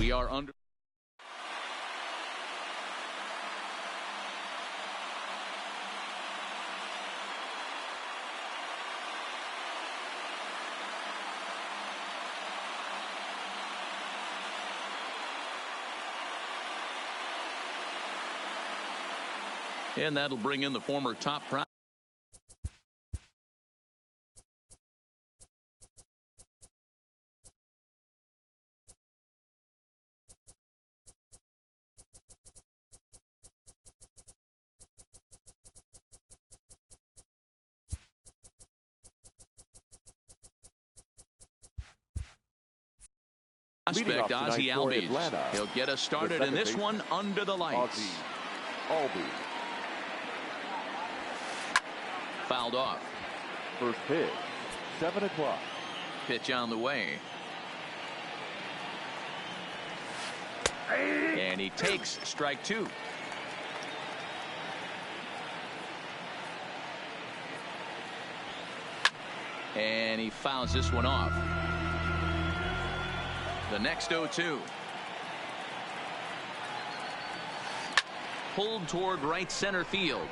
We are under. And that'll bring in the former top prize. Prospect Ozzie Albies. He'll get us started in this one under the lights. Albies. Fouled off. First pitch, 7 o'clock. Pitch on the way. And he takes strike 2. And he fouls this one off. The next 0-2. Pulled toward right center field.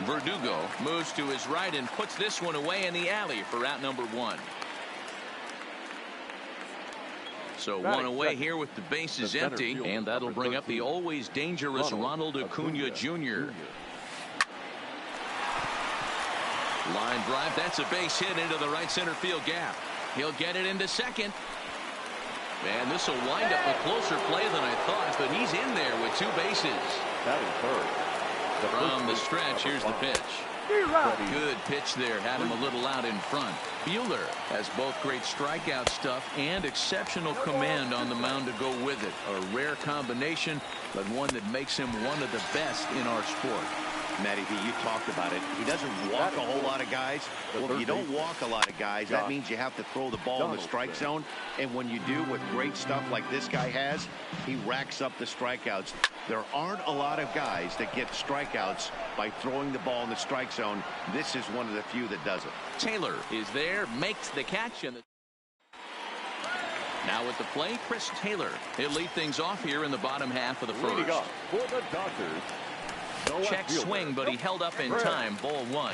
Verdugo moves to his right and puts this one away in the alley for out number 1. So one away here with the bases empty, and that'll bring up the always dangerous Ronald Acuna Jr. Line drive, that's a base hit into the right center field gap. He'll get it into second. And this will wind up a closer play than I thought, but he's in there with 2 bases. That is third. From the stretch, here's the pitch. Good pitch there, had him a little out in front. Buehler has both great strikeout stuff and exceptional command on the mound to go with it. A rare combination, but one that makes him one of the best in our sport. Matty B, you talked about it. He doesn't walk a whole lot of guys. Well, if you don't walk a lot of guys, that means you have to throw the ball in the strike zone. And when you do with great stuff like this guy has, he racks up the strikeouts. There aren't a lot of guys that get strikeouts by throwing the ball in the strike zone. This is one of the few that does it. Taylor is there, makes the catch. And now at the plate, Chris Taylor. He'll lead things off here in the bottom half of the first. Leading off for the Dodgers. Check swing, but he held up in time. Ball 1. Hit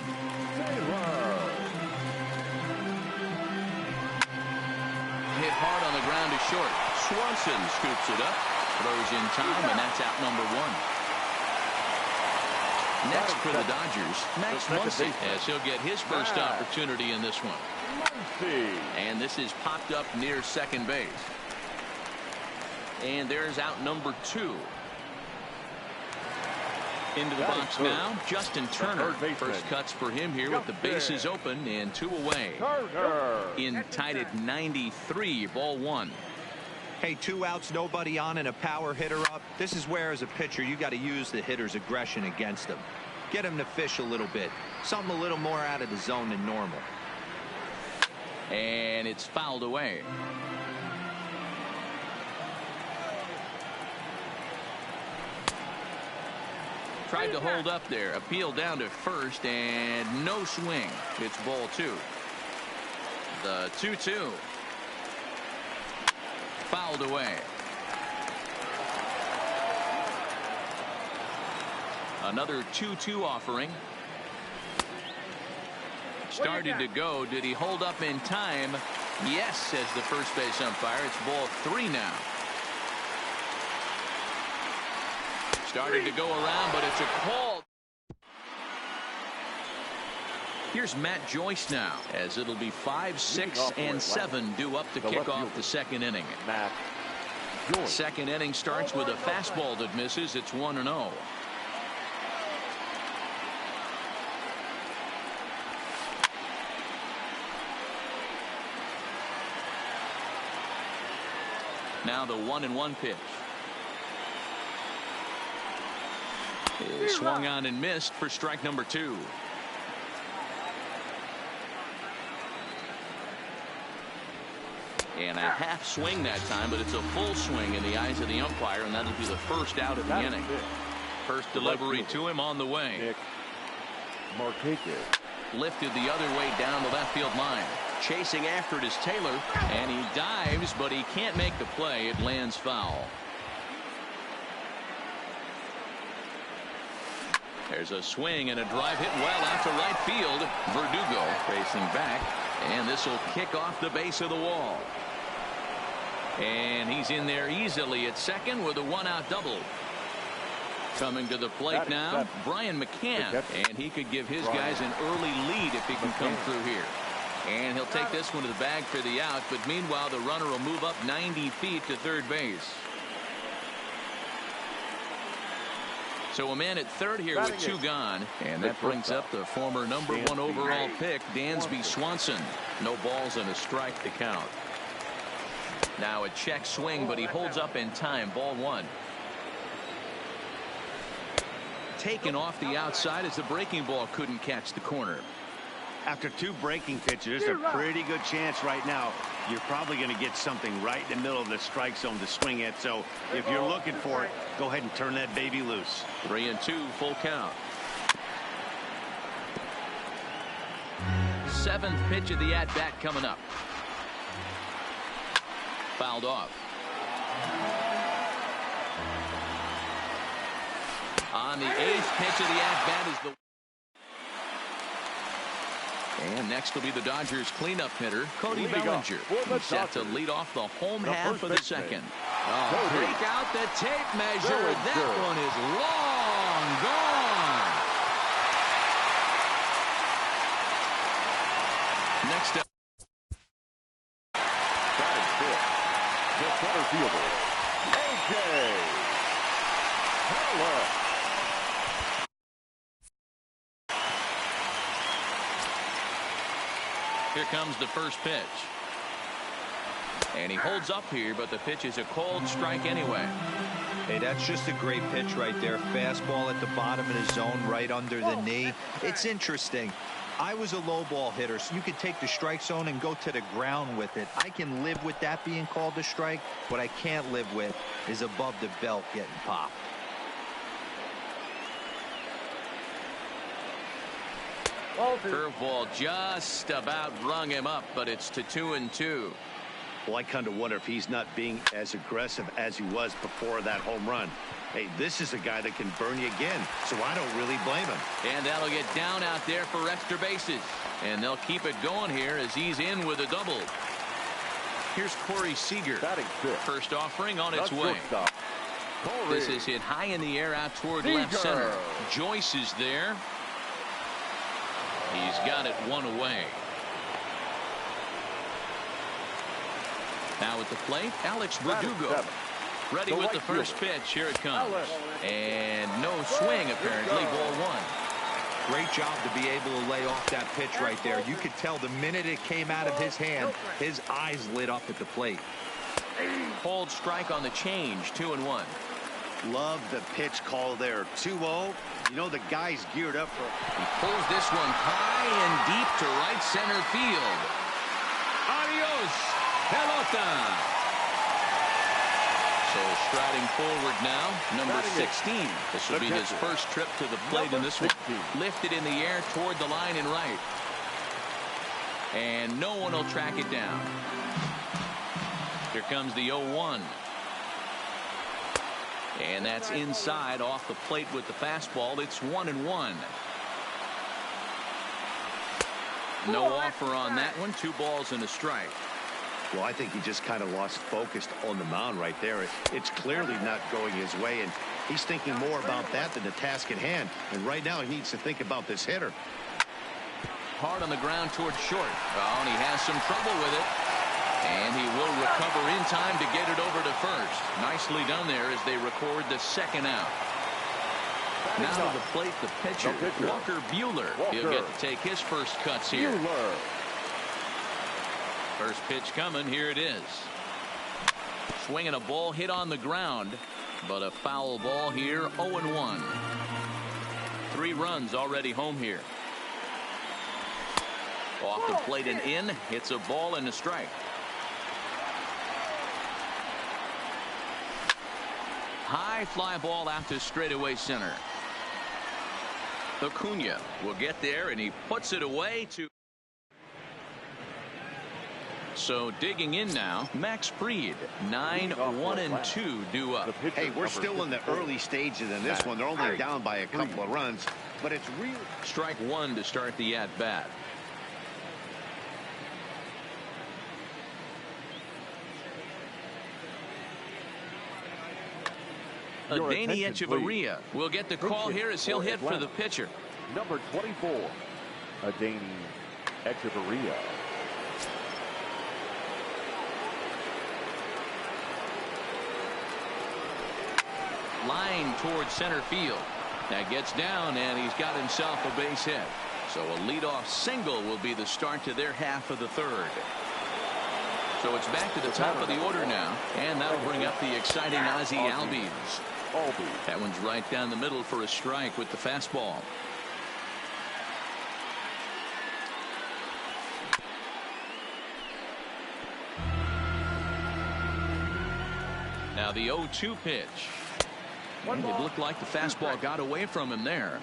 hard on the ground to short. Swanson scoops it up, throws in time, and that's out number 1. Next for the Dodgers, Max Muncy, as he'll get his first opportunity in this one. And this is popped up near second base. And there's out number 2. Into the box now, Justin Turner. First cuts for him here with the bases open and 2 away. In tied at 93, ball 1. Hey, 2 outs, nobody on, and a power hitter up. This is where, as a pitcher, you got to use the hitter's aggression against him. Get him to fish a little bit. Something a little more out of the zone than normal. And it's fouled away. Tried to hold up there. Appeal down to first, and no swing. It's ball 2. The 2-2. Fouled away. Another 2-2 offering. Started to go. Did he hold up in time? Yes, says the first base umpire. It's ball 3 now. Starting to go around, but it's a call. Here's Matt Joyce now, as it'll be 5, 6, and 7 due up to kick off the second inning. Second inning starts with a fastball that misses. It's 1-0. Now the 1-1 pitch. Is swung on and missed for strike number 2. And a half swing that time, but it's a full swing in the eyes of the umpire, and that'll be the first out of the inning. First delivery to him on the way. Lifted the other way down the left field line. Chasing after it is Taylor, and he dives, but he can't make the play. It lands foul. There's a swing and a drive hit well out to right field. Verdugo racing back, and this will kick off the base of the wall. And he's in there easily at second with a one-out double. Coming to the plate now, Brian McCann, and he could give his guys an early lead if he can come through here. And he'll take this one to the bag for the out, but meanwhile the runner will move up 90 feet to third base. So a man at third here with two gone, and that brings up the former #1 overall pick, Dansby Swanson. No balls and a strike to count. Now a check swing, but he holds up in time. Ball one. Taken off the outside as the breaking ball couldn't catch the corner. After two breaking pitches, there's a pretty good chance right now you're probably going to get something right in the middle of the strike zone to swing at. So if you're looking for it, go ahead and turn that baby loose. 3-2, full count. Seventh pitch of the at-bat coming up. Fouled off. On the eighth pitch of the at-bat is the... And next will be the Dodgers cleanup hitter, Cody Bellinger. He's set to lead off the home half of the second. Break out the tape measure. That one is long gone. Next up. The center fielder, A.J. Haller. Here comes the first pitch. And he holds up here, but the pitch is a cold strike anyway. Hey, that's just a great pitch right there. Fastball at the bottom of the zone, right under the knee. It's interesting. I was a low ball hitter, so you could take the strike zone and go to the ground with it. I can live with that being called a strike. What I can't live with is above the belt getting popped. Curveball just about rung him up, but it's to 2-2. Well, I kind of wonder if he's not being as aggressive as he was before that home run. Hey, this is a guy that can burn you again, so I don't really blame him. And that'll get down out there for extra bases. And they'll keep it going here as he's in with a double. Here's Corey Seager. First offering on its way. This is hit high in the air out toward left center. Joyce is there. He's got it one away. Now at the plate, Alex Verdugo. Ready with the first pitch. Here it comes. And no swing, apparently. Ball one. Great job to be able to lay off that pitch right there. You could tell the minute it came out of his hand, his eyes lit up at the plate. Cold strike on the change. 2-1. Love the pitch call there. 2-0. You know the guy's geared up for. He pulls this one high and deep to right center field. Adios, pelota. So striding forward now, number 16. This will be his first trip to the plate in this one. Lifted in the air toward the line and right. And no one will track it down. Here comes the 0-1. And that's inside off the plate with the fastball. It's 1-1. No offer on that one. 2 balls and a strike. Well, I think he just kind of lost focus on the mound right there. It's clearly not going his way, and he's thinking more about that than the task at hand. And right now he needs to think about this hitter. Hard on the ground towards short. Oh, and he has some trouble with it. And he will recover in time to get it over to first. Nicely done there as they record the second out. Now to the plate, the pitcher, Walker Buehler. He'll get to take his first cuts here. First pitch coming. Here it is. Swinging a ball hit on the ground, but a foul ball here. 0-1. 3 runs already home here. Off the plate and in. It's a ball and a strike. High fly ball out to straightaway center. Acuna will get there, and he puts it away to. So digging in now, Max Fried, 9-1-2 due up. Hey, we're still in the early stages in this one. They're only down by a couple of runs, but it's really strike one to start the at-bat. Danny Echeverria will get the call here as he'll hit for the pitcher. Number 24, Danny Echeverria. Line towards center field. That gets down, and he's got himself a base hit. So a leadoff single will be the start to their half of the third. So it's back to the top of the order now, and that'll bring up the exciting Ozzie Albies. That one's right down the middle for a strike with the fastball. Now the 0-2 pitch. And it looked like the fastball got away from him there.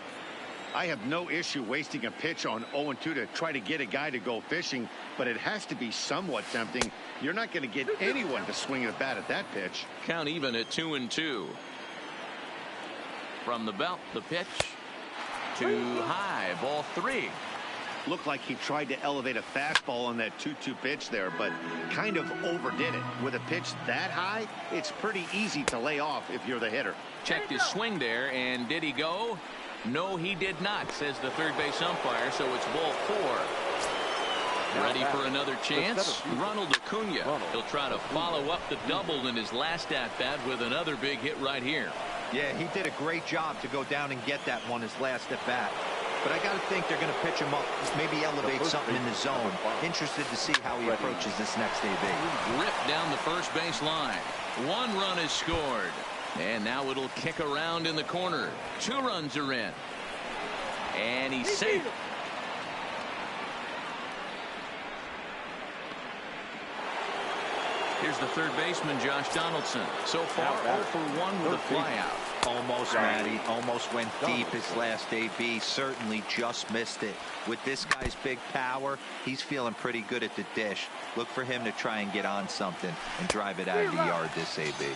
I have no issue wasting a pitch on 0-2 to try to get a guy to go fishing, but it has to be somewhat tempting. You're not going to get anyone to swing a bat at that pitch. Count even at 2-2. From the belt, the pitch. Too high, ball 3. Looked like he tried to elevate a fastball on that 2-2 pitch there, but kind of overdid it. With a pitch that high, it's pretty easy to lay off if you're the hitter. Checked his swing there, and did he go? No, he did not, says the third base umpire, so it's ball 4. Ready for another chance? Ronald Acuna. He'll try to follow up the double in his last at-bat with another big hit right here. Yeah, he did a great job to go down and get that one his last at-bat. But I got to think they're going to pitch him up, maybe elevate something in the zone. Interested to see how he approaches this next AB. Ripped down the first base line. 1 run is scored. And now it'll kick around in the corner. 2 runs are in. And he's safe. Here's the third baseman, Josh Donaldson. So far, 0 for 1 with a flyout. Almost, Matty. Almost went deep his last AB. Certainly just missed it. With this guy's big power, he's feeling pretty good at the dish. Look for him to try and get on something and drive it out of the yard this AB.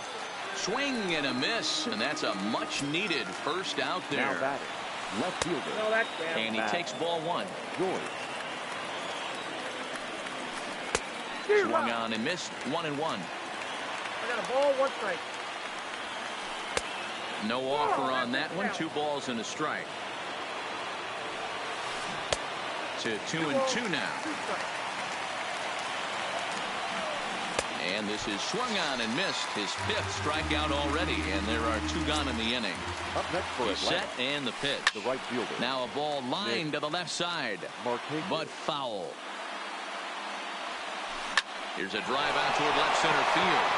Swing and a miss, and that's a much-needed first out there. Left fielder. And he takes ball 1. George. Swung on and missed. 1-1. I got a ball, 1 strike. No offer on that one. 2 balls and a strike. To 2-2 now. And this is swung on and missed. His 5th strikeout already, and there are 2 gone in the inning. Up next for He's set and the pitch. The right fielder. Now a ball lined to the left side, but foul. Here's a drive out toward left center field.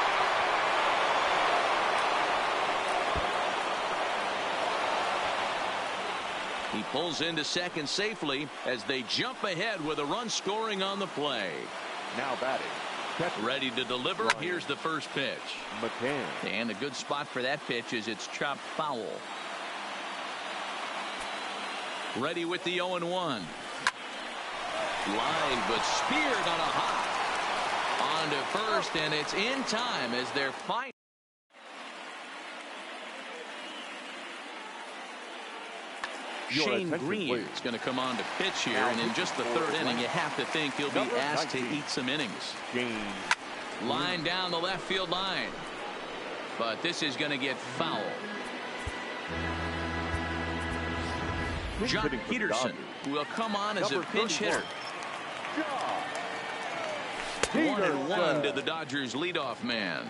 He pulls into second safely as they jump ahead with a run scoring on the play. Now batting. Ready to deliver. Here's the first pitch. McCann. And a good spot for that pitch is it's chopped foul. Ready with the 0-1. Line, but speared on a hop. On to first, and it's in time as they're fighting. Shane Green is going to come on to pitch here, and in just the 3rd inning, you have to think he'll be asked to eat some innings. Line down the left field line, but this is going to get foul. John Peterson will come on as a pinch hitter. 1-1 to the Dodgers leadoff man.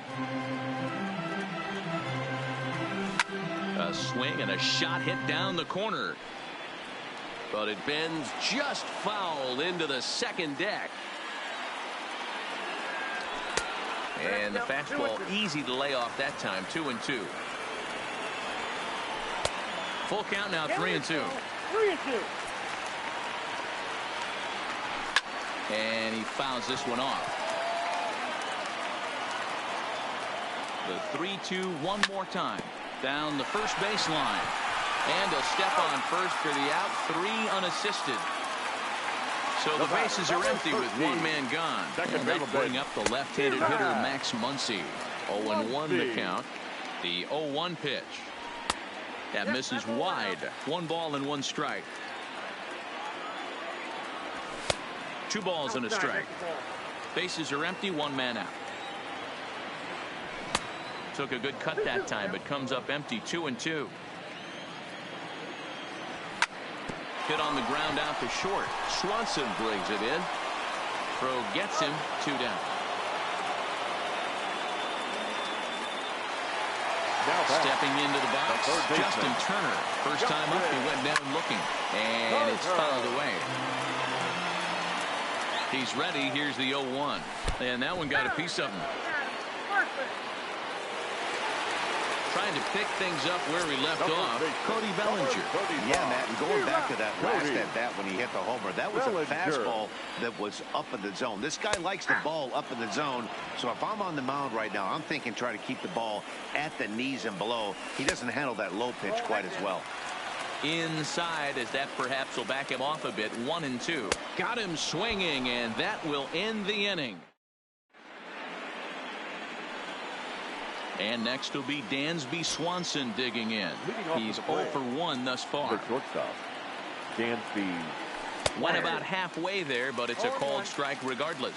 A swing and a shot hit down the corner, but it bends just foul into the second deck. And the fastball easy to lay off that time. 2-2. Full count now. 3-2. 3-2. And he fouls this one off. The 3-2 one more time. Down the first baseline. And a step on first for the out. 3 unassisted. So the bases are empty with one man gone. And that'll bring up the left-handed hitter, Max Muncy. 0-1 the count. The 0-1 pitch. That misses wide. 1 ball and 1 strike. 2 balls and a strike. Bases are empty, 1 man out. Took a good cut that time, but comes up empty. 2-2. Hit on the ground out to short. Swanson brings it in. Throw gets him. 2 down. Stepping into the box, Justin Turner. First time up, he went down looking, and it's fouled away. He's ready. Here's the 0-1, and that one got a piece of him. Trying to pick things up where we left off. Cody Bellinger. Yeah, Matt, and going back to that last at bat when he hit the homer, that was a fastball that was up in the zone. This guy likes the ball up in the zone, so if I'm on the mound right now, I'm thinking try to keep the ball at the knees and below. He doesn't handle that low pitch quite as well. Inside, as that perhaps will back him off a bit. 1-2. Got him swinging, and that will end the inning. And next will be Dansby Swanson digging in. He's 0 for 1 thus far. The shortstop, Dansby. Went about halfway there, but it's a called strike regardless.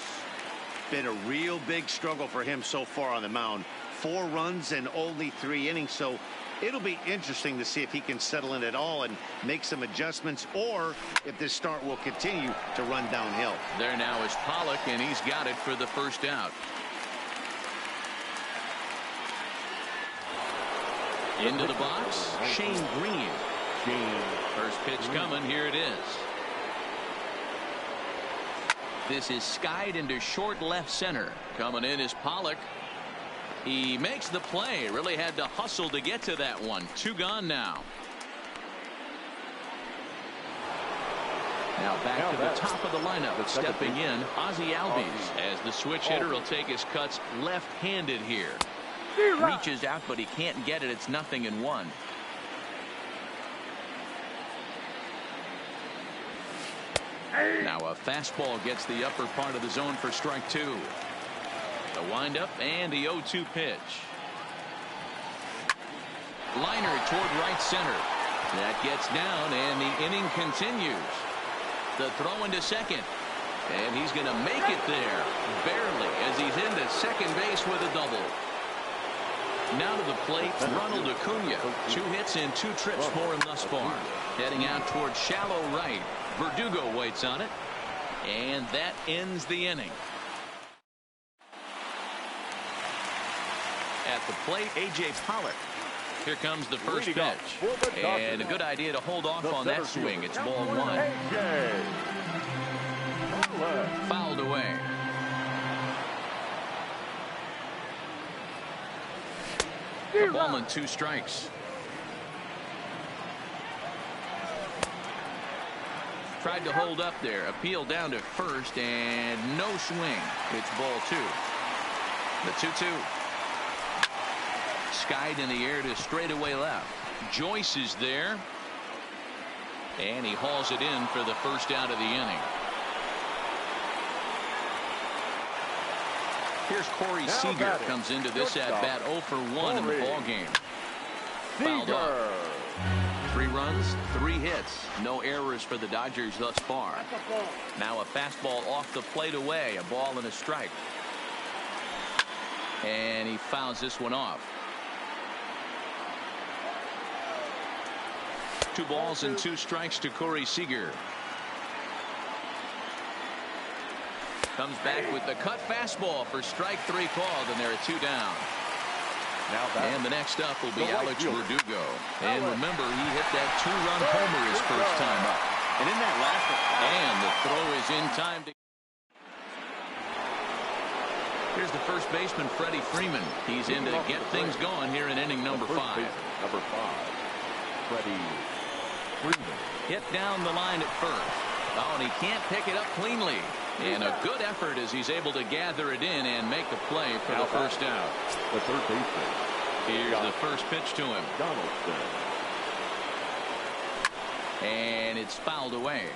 Been a real big struggle for him so far on the mound. 4 runs and only 3 innings, so it'll be interesting to see if he can settle in at all and make some adjustments, or if this start will continue to run downhill. There now is Pollock, and he's got it for the first out. Into the box, Shane Green. First pitch coming. Here it is. This is skied into short left center. Coming in is Pollock. He makes the play. Really had to hustle to get to that one. 2 gone now. Now back to the top of the lineup. Stepping in, Ozzie Albies, as the switch hitter will take his cuts left-handed here. Reaches out, but he can't get it. It's 0-1. Now a fastball gets the upper part of the zone for strike 2. The windup and the 0-2 pitch. Liner toward right center. That gets down, and the inning continues. The throw into second. And he's going to make it there. Barely, as he's into second base with a double. Now to the plate, Ronald Acuna. 2 hits and 2 trips for him thus far. Heading out towards shallow right. Verdugo waits on it. And that ends the inning. At the plate, A.J. Pollock. Here comes the first pitch. And a good idea to hold off on that swing. It's ball 1. Fouled away. A ball and 2 strikes. Tried to hold up there. Appeal down to first, and no swing. It's ball 2. The 2-2. Skied in the air to straightaway left. Joyce is there. And he hauls it in for the first out of the inning. Here's Corey Seager. Comes into this at bat 0 for 1 in the ball game. Fouled off. 3 runs, 3 hits. No errors for the Dodgers thus far. Now a fastball off the plate away. A ball and a strike. And he fouls this one off. 2 balls and 2 strikes to Corey Seager. Comes back with the cut fastball for strike 3 called, and there are 2 down. And the next up will be Alex Verdugo. And remember, he hit that 2-run homer his first time up. And in that last one, and the throw is in time to. Here's the first baseman, Freddie Freeman. He's in to get things going here in inning number 5. Number 5, Freddie Freeman. Hit down the line at first. Oh, and he can't pick it up cleanly. And a good effort as he's able to gather it in and make the play for the first out. The third baseman. Here's the first pitch to him. Donaldson. And it's fouled away.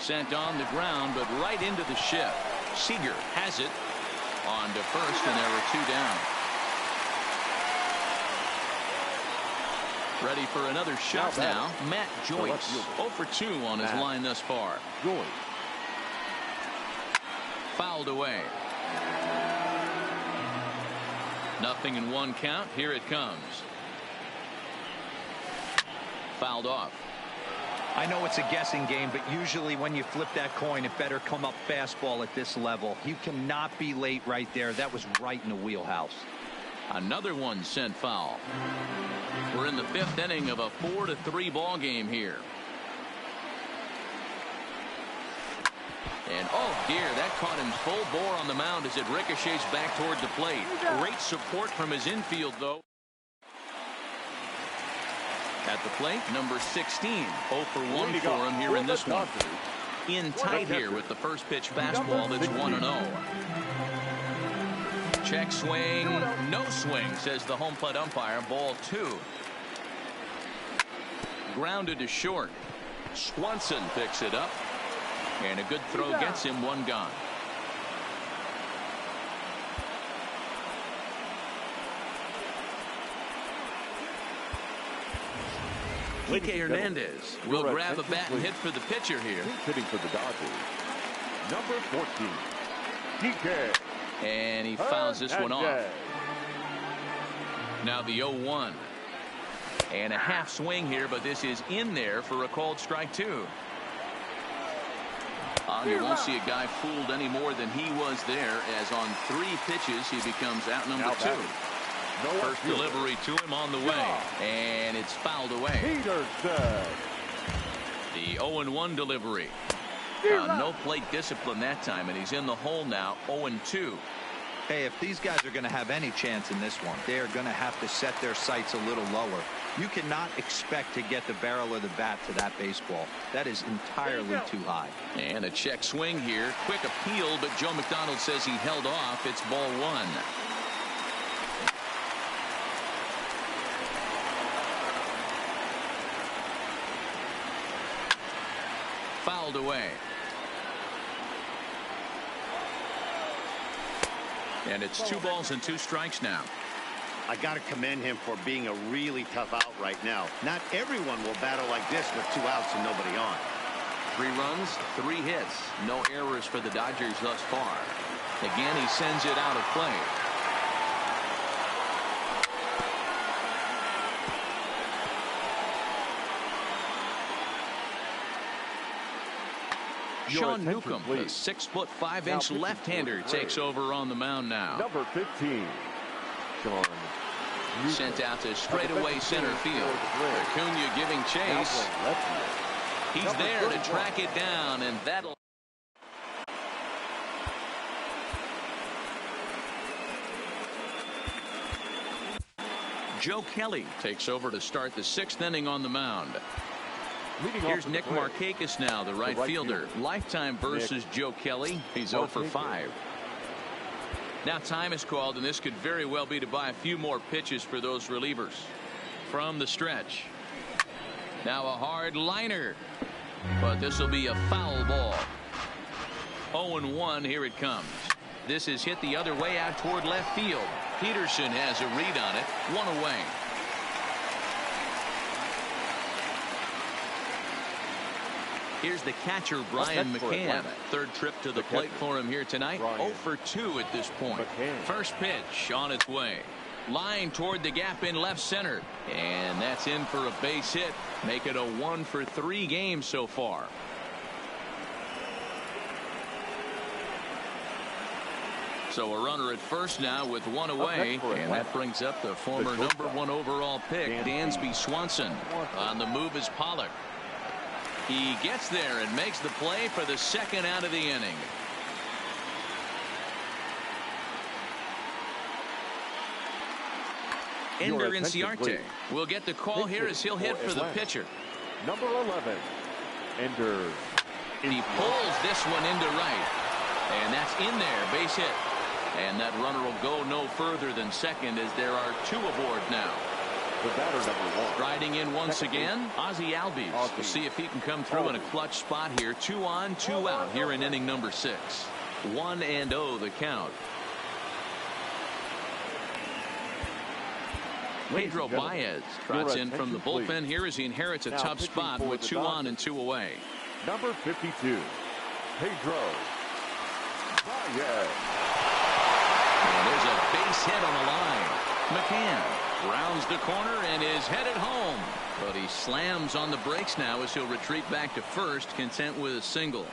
Sent on the ground, but right into the shift. Seager has it on to first, and there are 2 down. Ready for another shot now. Matt Joyce 0 for 2 on his line thus far. Fouled away. 0-1 count. Here it comes. Fouled off. I know it's a guessing game, but usually when you flip that coin, it better come up fastball at this level. You cannot be late right there. That was right in the wheelhouse. Another one sent foul. We're in the 5th inning of a 4-3 ball game here. And oh dear, that caught him full bore on the mound as it ricochets back toward the plate. Great support from his infield, though. At the plate, number 16. 0 for 1 for him here in this one. In tight here with the first pitch fastball that's 1-0. Check swing, no swing, says the home plate umpire. Ball 2. Grounded to short. Swanson picks it up. And a good throw gets him 1 gone. Kike Hernandez will grab a bat and hit for the pitcher here. Hitting for the Dodgers, number 14, Kike. And he fouls this one off. Now the 0-1. And a half swing here, but this is in there for a called strike 2. You won't see a guy fooled any more than he was there, as on 3 pitches he becomes out number 2. First delivery to him on the way, and it's fouled away. The 0-1 delivery. No plate discipline that time, and he's in the hole now. 0-2. Hey, if these guys are going to have any chance in this one, they are going to have to set their sights a little lower. You cannot expect to get the barrel of the bat to that baseball. That is entirely too high. And a check swing here. Quick appeal, but Joe McDonald says he held off. It's ball 1. Fouled away. And it's 2 balls and 2 strikes now. I got to commend him for being a really tough out right now. Not everyone will battle like this with 2 outs and nobody on. 3 runs, 3 hits. No errors for the Dodgers thus far. Again, he sends it out of play. Sean Newcomb, the 6'5" left-hander, takes over on the mound now. Number 15, Sean. Sent out to straightaway center field. Acuna giving chase. He's there to track it down, and that'll. Joe Kelly takes over to start the 6th inning on the mound. Here's Nick Markakis now, the right fielder. Lifetime versus Joe Kelly. He's 0 for 5. Now time is called, and this could very well be to buy a few more pitches for those relievers. From the stretch. Now a hard liner. But this will be a foul ball. 0-1, here it comes. This is hit the other way out toward left field. Peterson has a read on it. 1 away. Here's the catcher, Brian McCann. 3rd trip to the plate for him here tonight. 0 for 2 at this point. First pitch on its way. Line toward the gap in left center. And that's in for a base hit. Make it a 1 for 3 game so far. So a runner at first now with 1 away. And that brings up the former number 1 overall pick, Dansby Swanson. On the move is Pollock. He gets there and makes the play for the 2nd out of the inning. Ender Inciarte will get the call here as he'll hit for the pitcher. Number 11, Ender. He pulls this one into right. And that's in there, base hit. And that runner will go no further than second as there are 2 aboard now. The batter, number 1. Striding in once again, Ozzie Albies. We'll see if he can come through in a clutch spot here. 2 on, 2 out here in inning number 6. 1-0 the count. Pedro Baez trots in from the bullpen here as he inherits a tough spot with 2 on and 2 away. Number 52, Pedro Baez. And there's a base hit on the line. McCann rounds the corner and is headed home. But he slams on the brakes now as he'll retreat back to first, content with a single.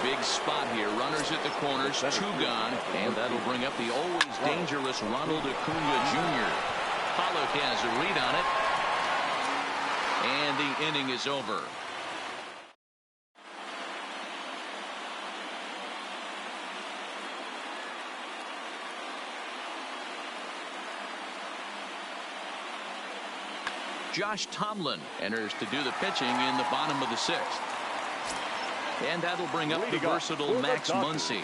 Big spot here. Runners at the corners, 2 gone, and that'll bring up the always dangerous Ronald Acuna Jr. Pollock has a read on it, and the inning is over. Josh Tomlin enters to do the pitching in the bottom of the 6th. And that'll bring up the versatile Max Muncy.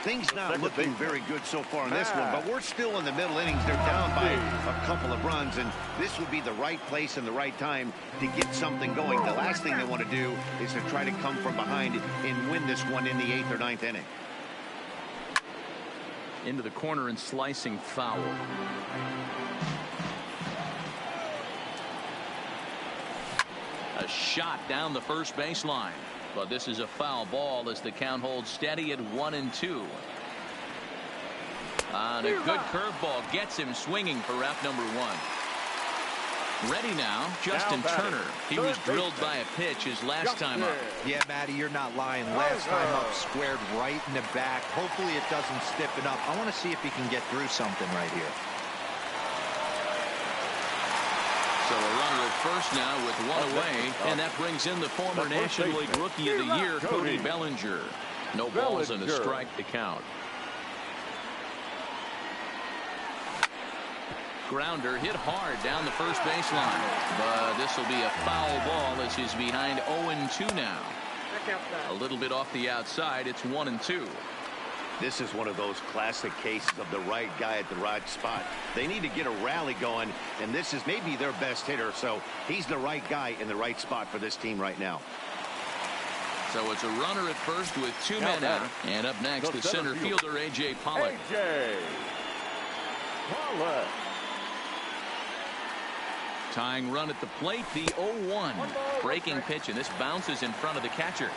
Things not looking very good so far in this one, but we're still in the middle innings. They're down by a couple of runs, and this would be the right place and the right time to get something going. The last thing they want to do is to try to come from behind and win this one in the 8th or 9th inning. Into the corner and slicing foul. A shot down the first baseline. But this is a foul ball as the count holds steady at 1-2. And a good curveball gets him swinging for out number 1. Ready now, Justin Turner. He was drilled by a pitch his last time up. Yeah, Matty, you're not lying. Last time up, squared right in the back. Hopefully it doesn't stiffen up. I want to see if he can get through something right here. So a runner at first now with 1 away, and that brings in the former National League Rookie of the Year, Cody Bellinger. No balls and a strike to count. Grounder hit hard down the first baseline, but this will be a foul ball as he's behind 0-2 now. A little bit off the outside. It's 1-2. This is one of those classic cases of the right guy at the right spot. They need to get a rally going, and this is maybe their best hitter, so he's the right guy in the right spot for this team right now. So it's a runner at first with 2 men out, and up next the center fielder A.J. Pollock. A.J. Pollock. Tying run at the plate, the 0-1. Breaking pitch, and this bounces in front of the catcher.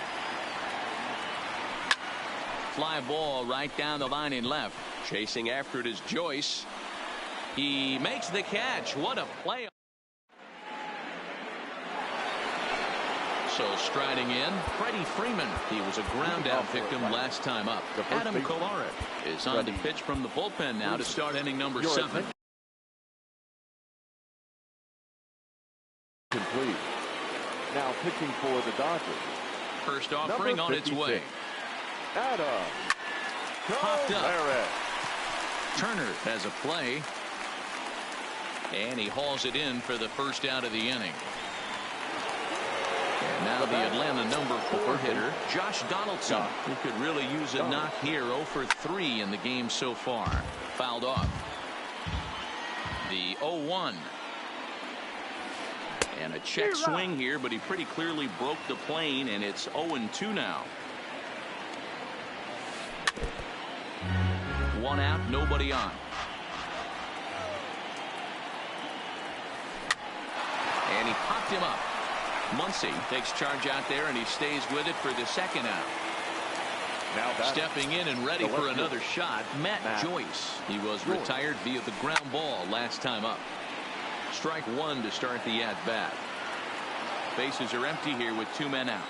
Fly ball right down the line in left. Chasing after it is Joyce. He makes the catch. What a play. So striding in, Freddie Freeman. He was a ground out victim last time up. Adam Kolarek is on to pitch from the bullpen now to start inning number 7. Complete. Now pitching for the Dodgers. First offering on its way. Adam Popped up. Turner has a play, and he hauls it in for the first out of the inning. And now the Atlanta number 4 hitter, Josh Donaldson, who could really use a knock here. 0 for 3 in the game so far. Fouled off. The 0-1. And a check swing here, but he pretty clearly broke the plane, and it's 0-2 now. 1 out, nobody on. And he popped him up. Muncy takes charge out there, and he stays with it for the 2nd out. Now stepping in and ready for another shot, Matt Joyce. He was retired via the ground ball last time up. Strike 1 to start the at-bat. Bases are empty here with 2 men out.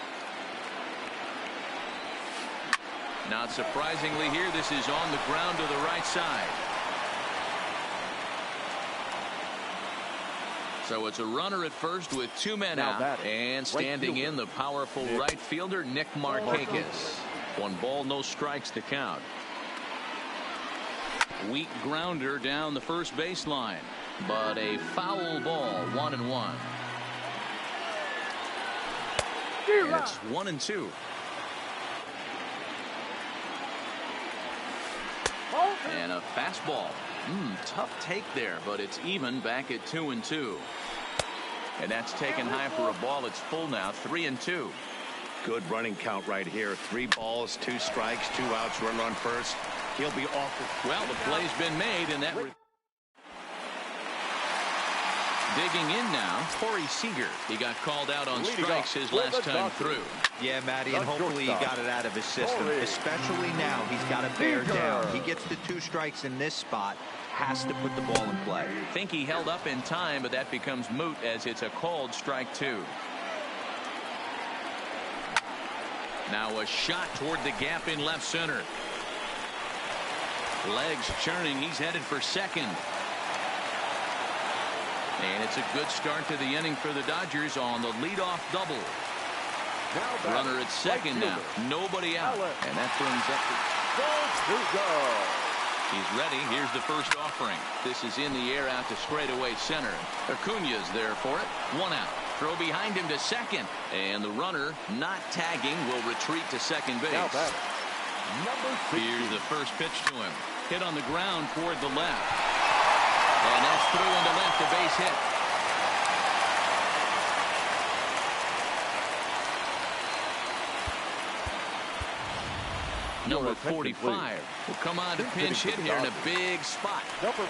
Not surprisingly here, this is on the ground to the right side. So it's a runner at first with 2 men out, and standing in the powerful right fielder Nick Markakis. 1 ball, no strikes to count. Weak grounder down the first baseline, but a foul ball. 1-1. And it's 1-2. And a fastball. Tough take there, but it's even back at 2-2. And that's taken high for a ball. It's full now, 3-2. Good running count right here. 3 balls, 2 strikes, 2 outs, runner on first. He'll be off. Well, the play's been made, and that. Digging in now, Corey Seager. He got called out on strikes his last time through. Yeah, Matty, and hopefully he got it out of his system, especially now. He's got to bear down. He gets the 2 strikes in this spot, has to put the ball in play. Think he held up in time, but that becomes moot as it's a called strike 2. Now a shot toward the gap in left center. Legs churning. He's headed for second. And it's a good start to the inning for the Dodgers on the leadoff double. Runner at second now. Nobody out. And that brings up he's ready. Here's the first offering. This is in the air out to straightaway center. Acuna's there for it. 1 out. Throw behind him to second. And the runner, not tagging, will retreat to second base. Here's the first pitch to him. Hit on the ground toward the left. And that's through into left, a base hit. Number 45 will come on to pinch hit here in a big spot.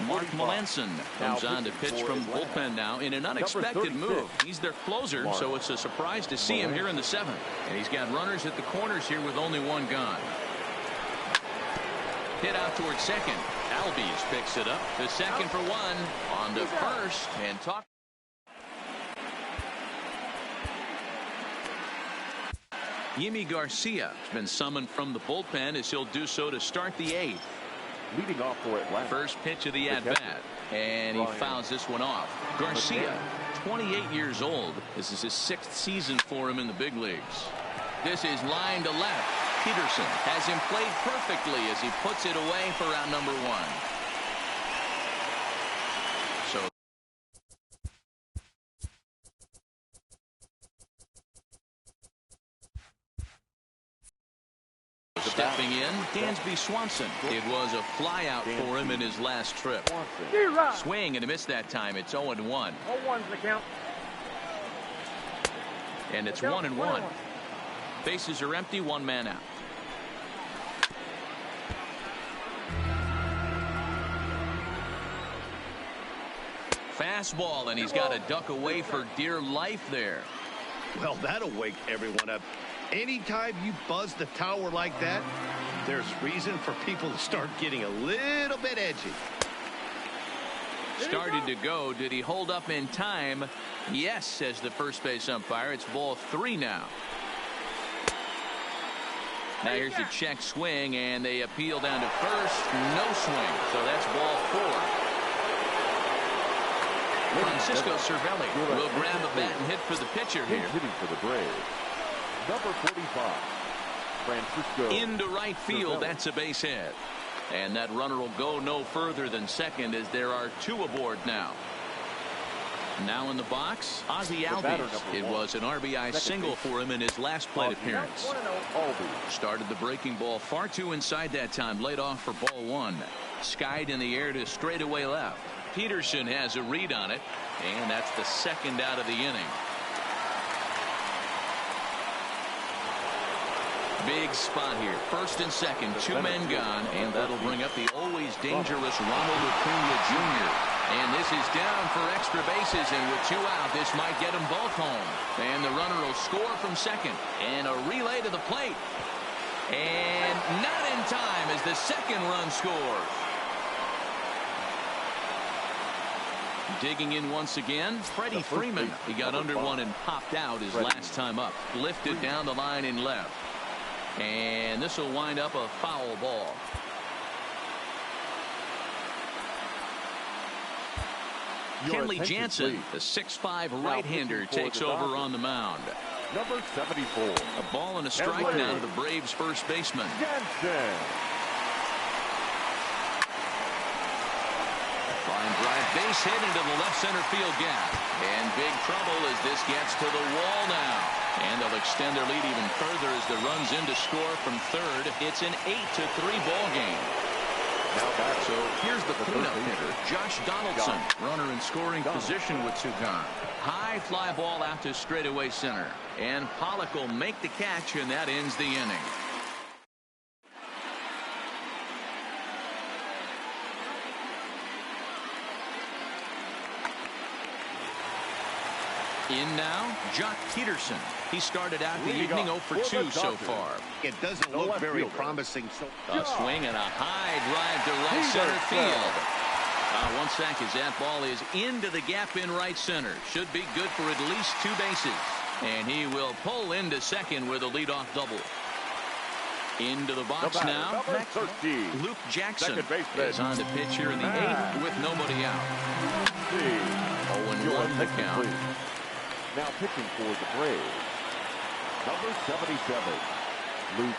Mark Melanson comes on to pitch from the bullpen now in an unexpected move. He's their closer, so it's a surprise to see him here in the 7th. And he's got runners at the corners here with only 1 gone. Hit out towards second. Albies picks it up. The second for 1. On to first. And talk. Yimi Garcia has been summoned from the bullpen as he'll do so to start the 8th. Leading off for Atlanta. First pitch of the at-bat. And he fouls this one off. Garcia, 28 years old. This is his 6th season for him in the big leagues. This is line to left. Peterson has him played perfectly as he puts it away for out number 1. So stepping in, Dansby Swanson. It was a fly out for him in his last trip. Swing and a miss that time. It's 0-1. 0-1's the count. And it's 1-1. Bases are empty, 1 man out. Fastball, and he's got to duck away for dear life there. Well, that'll wake everyone up. Anytime you buzz the tower like that, there's reason for people to start getting a little bit edgy. Started to go. Did he hold up in time? Yes, says the first base umpire. It's ball 3 now. Now here's a check swing, and they appeal down to first. No swing. So that's ball 4. Francisco Cervelli will grab a bat and hit for the pitcher here. Hitting for the Braves. Number 45, Francisco. Into right field. That's a base hit. And that runner will go no further than second as there are 2 aboard now. Now in the box, Ozzie Albies. It was an RBI single for him in his last plate appearance. Started the breaking ball far too inside that time. Laid off for ball 1. Skied in the air to straightaway left. Peterson has a read on it, and that's the 2nd out of the inning. Big spot here. First and second, 2 men gone, and that'll bring up the always dangerous Ronald Acuna Jr. And this is down for extra bases, and with 2 out, this might get them both home. And the runner will score from second, and a relay to the plate. And not in time as the 2nd run scores. Digging in once again, Freddie Freeman. He got under one and popped out his last time up. Lifted down the line in left. And this will wind up a foul ball. Kenley Jansen, the 6'5" right-hander, takes over on the mound. Number 74. A ball and a strike now to the Braves' first baseman. Jansen. Line drive base hit into the left center field gap. And big trouble as this gets to the wall now. And they'll extend their lead even further as the runs in to score from third. It's an 8-3 ball game. So here's the cleanup hitter, Josh Donaldson, runner in scoring position with 2 gone. High fly ball out to straightaway center. And Pollock will make the catch, and that ends the inning. In now, Jock Peterson. He started out the evening 0 for 2 so far. It doesn't look very promising. A swing and a high drive to right center field. 1 sack as that ball is into the gap in right center. Should be good for at least 2 bases. And he will pull into second with a leadoff double. Into the box now. Luke Jackson is on the pitch here in the 8th with nobody out. 0-1 the count. Now pitching for the Braves, number 77, Luke.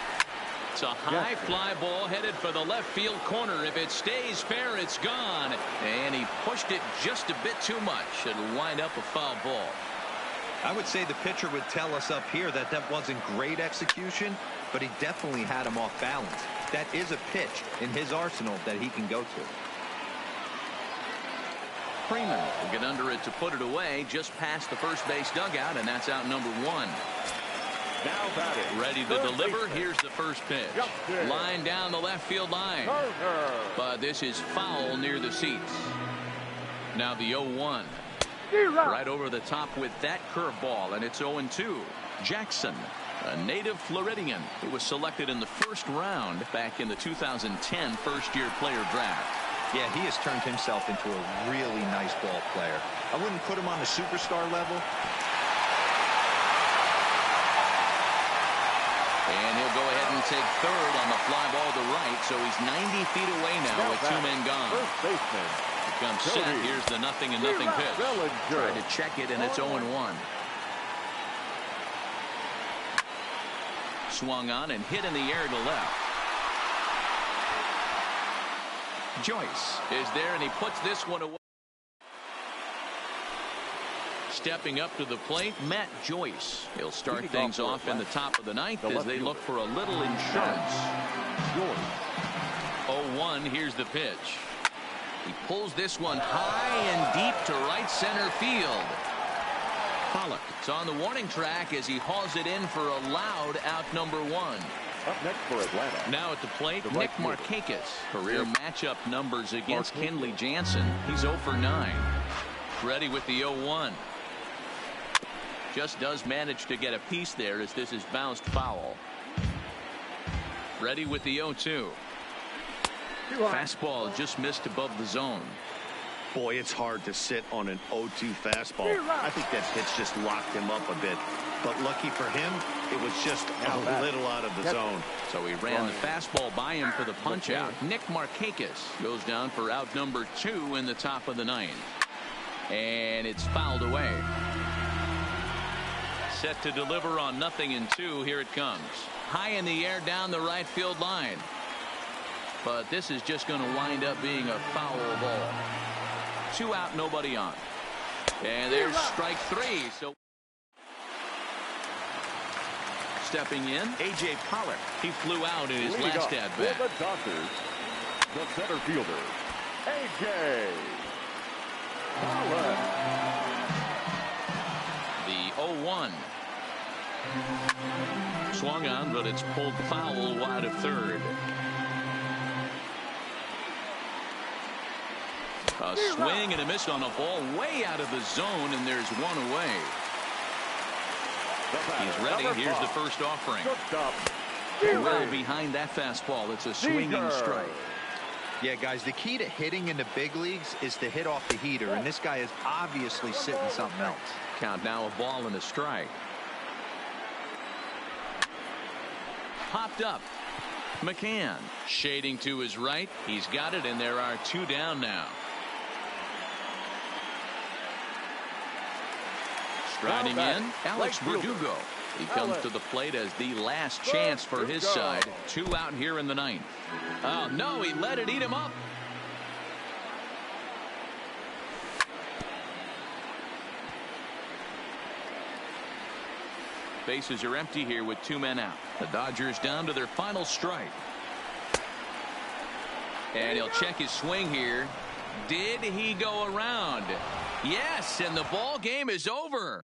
It's a high fly ball headed for the left field corner. If it stays fair, it's gone. And he pushed it just a bit too much. It'll wind up a foul ball. I would say the pitcher would tell us up here that wasn't great execution, but he definitely had him off balance. That is a pitch in his arsenal that he can go to. Freeman will get under it to put it away just past the first base dugout, and that's out number 1. Now batting. Ready to deliver. Here's the first pitch. Line down the left field line. But this is foul near the seats. Now the 0-1. Right over the top with that curveball, and it's 0-2. Jackson, a native Floridian who was selected in the first round back in the 2010 first-year player draft. Yeah, he has turned himself into a really nice ball player. I wouldn't put him on the superstar level. And he'll go ahead and take third on the fly ball to right, so he's 90 feet away now with 2 men gone. First baseman. Becomes set. Here's the 0-0 pitch. Tried to check it, and it's 0-1. Swung on and hit in the air to left. Joyce is there, and he puts this one away. Stepping up to the plate, Matt Joyce. He'll start things off in the top of the 9th as they look for a little insurance. 0-1, here's the pitch. He pulls this one high and deep to right center field. Pollock is on the warning track as he hauls it in for a loud out number 1. Up next for Atlanta. Now at the plate, Nick Markakis. Career matchup numbers against Kenley Jansen. He's 0 for 9. Ready with the 0-1. Just does manage to get a piece there as this is bounced foul. Ready with the 0-2. Fastball just missed above the zone. Boy, it's hard to sit on an 0-2 fastball. I think that pitch just locked him up a bit. But lucky for him, it was just a little out of the zone. So he ran the fastball by him for the punch out. Nick Markakis goes down for out number 2 in the top of the 9th. And it's fouled away. Set to deliver on 0-2. Here it comes. High in the air down the right field line. But this is just going to wind up being a foul ball. 2 out, nobody on. And there's strike 3. So stepping in, A.J. Pollock. He flew out in his last at bat. For the Dodgers, the center fielder, A.J. Pollock. The 0-1. Swung on, but it's pulled foul wide of third. A swing and a miss on a ball way out of the zone, and there's 1 away. He's ready. Here's the first offering. Well behind that fastball. It's a swinging strike. Yeah, guys, the key to hitting in the big leagues is to hit off the heater, and this guy is obviously sitting something else. Count now, a ball and a strike. Popped up. McCann shading to his right. He's got it, and there are 2 down now. Striding in, Alex Verdugo. He comes to the plate as the last chance for his side. 2 out here in the 9th. Oh, no, he let it eat him up. Bases are empty here with 2 men out. The Dodgers down to their final strike. And he'll check his swing here. Did he go around? Yes, and the ball game is over.